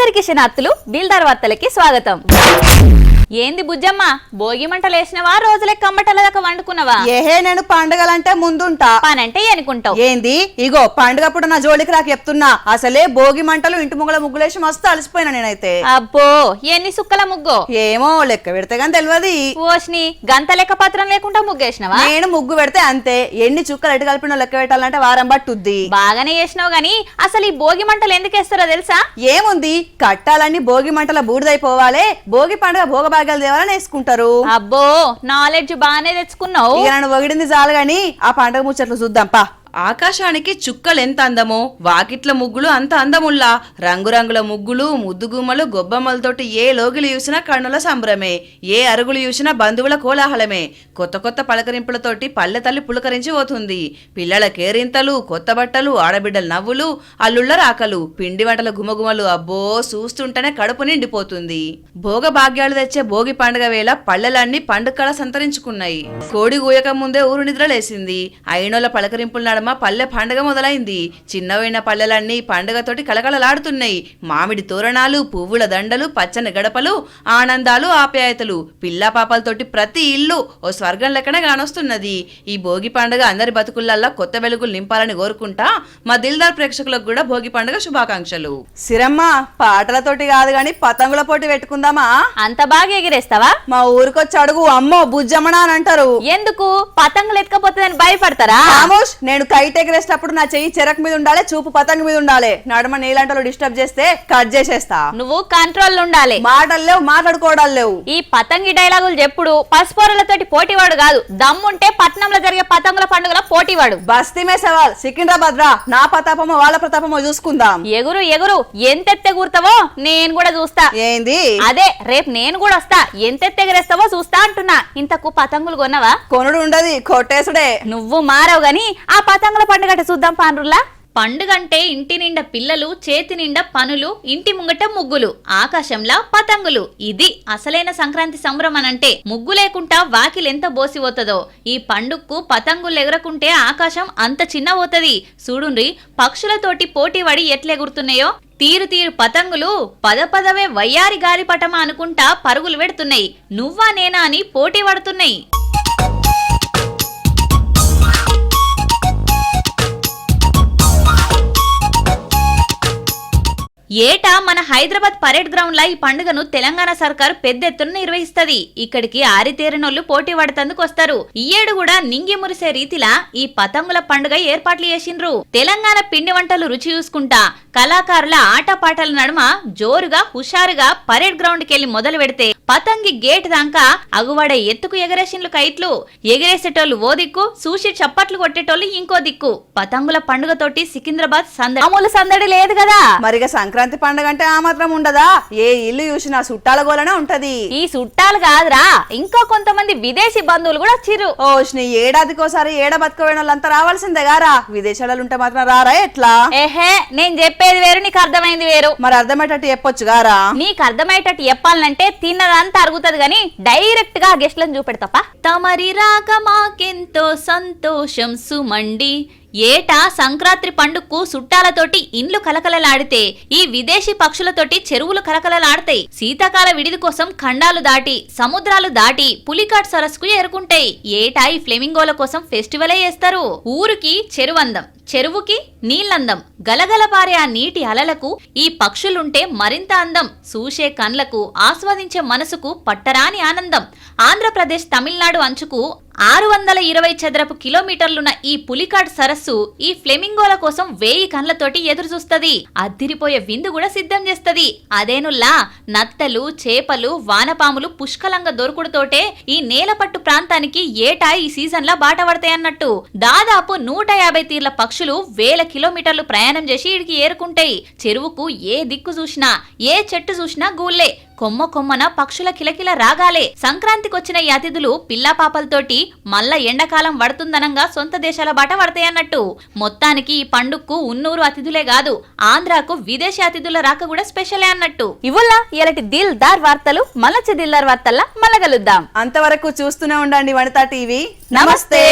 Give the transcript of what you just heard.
అందరికి శనార్థులు దిల్దార్ వార్తలకి స్వాగతం. ఏంది బుజ్జమ్మ భోగి మంటలు వేసినవా రోజులే కమ్మటల దాకా వండుకున్నావా? ఏహే నేను పండుగలంటే ముందుంటా పనంటే అనుకుంటావు. ఏంది ఇగో పండుగప్పుడు నా జోలికి రాక చెప్తున్నా. అసలే భోగి మంటలు ఇంటి ముగ్గుల ముగ్గులేసి మస్తు అలసిపోయినా నేనైతే. అబ్బో ఎన్ని సుక్కల ముగ్గు ఏమో లెక్క పెడితే గాని తెలియదు. ఓష్ని గంత లెక్క పత్రం లేకుండా ముగ్గేసినవా? నేను ముగ్గు పెడితే అంతే, ఎన్ని చుక్కలు ఎటు కలిపిన లెక్క పెట్టాలంటే వారం పట్టుద్ది. బాగానే చేసినావు గాని అసలు ఈ భోగి మంటలు ఎందుకు వేస్తారో తెలుసా? ఏముంది కట్టాలన్నీ భోగి మంటల బూడిదైపోవాలి, భోగి పండుగ భోగ భాగ్యాలు దేవాలని వేసుకుంటారు. అబ్బో నాలెడ్జ్ బాగానే తెచ్చుకున్నావు. ఇక నన్ను పొగిడింది చాలు గాని ఆ పండుగ ముచ్చట్లు చూద్దాం పా. ఆకాశానికి చుక్కలు ఎంత అందమో వాకిట్ల ముగ్గులు అంత అందముల్లా. రంగురంగుల ముగ్గులు ముద్దుగుమ్మలు గొబ్బమ్మలతోటి ఏ లోగిలు చూసినా కన్నుల సంబరమే, ఏ అరుగులు చూసినా బంధువుల కోలాహలమే. కొత్త కొత్త పలకరింపులతోటి పల్లె తల్లి పులకరించి పోతుంది. పిల్లల కేరింతలు, కొత్త బట్టలు, ఆడబిడ్డల నవ్వులు, అల్లుళ్ళ రాకలు, పిండి వంటల గుమగుమలు. అబ్బో చూస్తుంటేనే కడుపు నిండిపోతుంది. భోగ భాగ్యాలు తెచ్చే భోగి పండుగ వేళ పల్లెలన్నీ పండుగ సంతరించుకున్నాయి. కోడి గూయక ముందే ఊరు నిద్రలేసింది. అయినోళ్ళ పలకరింపుల పల్లె పండుగ మొదలైంది. చిన్నవైన పల్లెలన్నీ పండుగతోటి కలకలలాడుతున్నాయి. మామిడి తోరణాలు, పువ్వుల దండలు, పచ్చని గడపలు, ఆనందాలు, ఆప్యాయతలు. పిల్లా పాపలతోటి ప్రతి ఇల్లు ఓ స్వర్గం లెక్కన కానొస్తున్నది. ఈ భోగి పండుగ అందరి బతుకులల్లా కొత్త వెలుగులు నింపాలని కోరుకుంటా మా దిల్దార్ ప్రేక్షకులకు కూడా భోగి పండుగ శుభాకాంక్షలు. సిరమ్మ పాటలతోటి కాదు గాని పతంగుల పోటీ పెట్టుకుందామా? అంత బాగా ఎగిరేస్తావా? మా ఊరికొచ్చి అడుగు, అమ్మో బుజ్జమ్మనా అని అంటారు. ఎందుకు పతంగులు ఎత్తుకపోతుందని భయపడతారా? నేను కైట్ ఎగరేసేటప్పుడు నా చెయ్యి చెరకు మీద ఉండాలి, చూపు పతంగ మీద ఉండాలి. నడుమ నీలంటలు డిస్టర్బ్ చేస్తే కట్ చేసేస్తా. నువ్వు కంట్రోల్ ఉండాలి. మాటలు లేవు, మాట్లాడుకోవడాలు లేవు. ఈ పతంగి డైలాగులు చెప్పుడు పసుపోరలతోటి పోటీవాడు కాదు, దమ్ముంటే పట్నంలో జరిగే పతంగుల పండుగల పోటీవాడు. బస్తీమే సవాల్, సికింద్రాబాద్ రా, నా ప్రతాపమో వాళ్ళ ప్రతాపమో చూసుకుందాం. ఎగురు ఎగురు, ఎంతెత్తే గుర్తావో నేను కూడా చూస్తా. ఏంది అదే రేపు నేను కూడా వస్తా, ఎంతెత్తే ఎగరేస్తావో చూస్తా అంటున్నా. ఇంతకు పతంగులు కొన్నవా? కొనుడు ఉండదు, కొట్టేసుడే. నువ్వు మారవు గాని ఆ పతంగుల పండుగ చూద్దాం పాండ్రుల్లా. పండుగంటే ఇంటి నిండా పిల్లలు, చేతి నిండా పనులు, ఇంటి ముంగట ముగ్గులు, ఆకాశంలా పతంగులు. ఇది అసలైన సంక్రాంతి సంబరం అంటే. ముగ్గు లేకుండా వాకిలెంత బోసిపోతుందో. ఈ పండుగకు పతంగులు ఎగరకుంటే ఆకాశం అంత చిన్న పోతుంది. చూడుండ్రి పక్షులతోటి పోటీ పడి ఎట్లెగురుతున్నాయో. తీరు తీరు పతంగులు పదపదవే వయ్యారి గాలిపటమా అనుకుంటా పరుగులు పెడుతున్నాయి. నువ్వా నేనా అని పోటీ పడుతున్నాయి. ఏటా మన హైదరాబాద్ పరేడ్ గ్రౌండ్ లా ఈ పండుగను తెలంగాణ సర్కారు పెద్ద ఎత్తున నిర్వహిస్తది. ఇక్కడికి ఆరితేరినోళ్లు పోటీ పడతందుకు వస్తారు. ఈ ఏడు కూడా నింగి మురిసే రీతిలా ఈ పతంగుల పండుగ ఏర్పాట్లు చేసిండ్రు. తెలంగాణ పిండి వంటలు రుచి చూసుకుంటా కళాకారుల ఆటపాటల నడుమ జోరుగా హుషారుగా పరేడ్ గ్రౌండ్ కెళ్లి మొదలు పెడితే పతంగి గేట్ దాకా అగువడే ఎత్తుకు ఎగరేసిండ్లు కైట్లు. ఎగరేసేటోళ్లు ఓ దిక్కు, చూసి చప్పట్లు కొట్టేటోళ్లు ఇంకో దిక్కు. పతంగుల పండుగతోటి సికింద్రాబాద్ సందడి మామూలు సందడి లేదు కదా. మరిగా సంక్రాంతి పండుగ అంటే ఆ మాత్రం ఉండదా? ఏ ఇల్లు చూసినా చుట్టాల గోలనే ఉంటది. ఈ చుట్టాలు కాదురా, ఇంకా కొంతమంది విదేశీ బంధువులు కూడా వచ్చిర్రు. ఓష్ని ఏడాదికోసారి ఏడ బతుకోవడం వాళ్ళంతా రావాల్సిందే గారా. విదేశాలలో ఉంటే మాత్రం రారా ఎట్లా? ఏహే నేను చెప్పేది వేరు, నీకు అర్థమైంది వేరు. మరి అర్థమయ్యేటట్టు చెప్పొచ్చు గారా. నీకు అర్థమయ్యేటట్టు చెప్పాలంటే తిన్నదంతా అరుగుతుంది గాని డైరెక్ట్ గా గెస్ట్లను చూపెడతాపా. తమరి రాక మాకెంతో సంతోషం సుమండి. ఏటా సంక్రాంతి పండుగకు చుట్టాలతోటి ఇండ్లు కలకలలాడితే ఈ విదేశీ పక్షులతోటి చెరువులు కలకలలాడతాయి. శీతాకాల విడిది కోసం ఖండాలు దాటి సముద్రాలు దాటి పులికాట్ సరస్సుకు చేరుకుంటాయి. ఏటా ఈ ఫ్లెమింగోల కోసం ఫెస్టివలే చేస్తారు. ఊరికి చెరువందం, చెరువుకి నీళ్లందం. గలగల పారే ఆ నీటి అలలకు ఈ పక్షులుంటే మరింత అందం. చూసే కండ్లకు, ఆస్వాదించే మనసుకు పట్టరాని ఆనందం. ఆంధ్రప్రదేశ్ తమిళనాడు అంచుకు 620 చదరపు కిలోమీటర్లున్న ఈ పులికాట్ సరస్సు ఈ ఫ్లెమింగోల కోసం 1000 కండ్లతోటి ఎదురు చూస్తది. అద్దిరిపోయే విందు కూడా సిద్ధం చేస్తది. అదేనుల్లా నత్తలు, చేపలు, వానపాములు పుష్కలంగా దొరుకుడుతోటే ఈ నేలపట్టు ప్రాంతానికి ఏటా ఈ సీజన్ లా బాట పడతాయన్నట్టు. దాదాపు 150 తీర్ల పక్షులు 1000 కిలోమీటర్లు ప్రయాణం చేసి ఇడికి ఏరుకుంటాయి. చెరువుకు ఏ దిక్కు చూసినా, ఏ చెట్టు చూసినా గూళ్ళే. కొమ్మ కొమ్మన పక్షుల కిలకిల రాగాలే. సంక్రాంతికొచ్చిన ఈ అతిథులు పిల్లా పాపలతోటి మళ్ళా ఎండాకాలం పడుతుందనంగా సొంత దేశాల బాట పడతాయన్నట్టు. మొత్తానికి ఈ పండుగకు ఉన్నూరు అతిథులే కాదు, ఆంధ్రాకు విదేశీ అతిథుల రాక కూడా స్పెషలే అన్నట్టు. ఇవ్వల్లా ఇలాంటి దిల్దార్ వార్తలు మళ్ళొచ్చే దిల్దార్ వార్తల్లా మళ్ళా కలుద్దాం. అంతవరకు చూస్తూనే ఉండండి వనితా టీవీ. నమస్తే.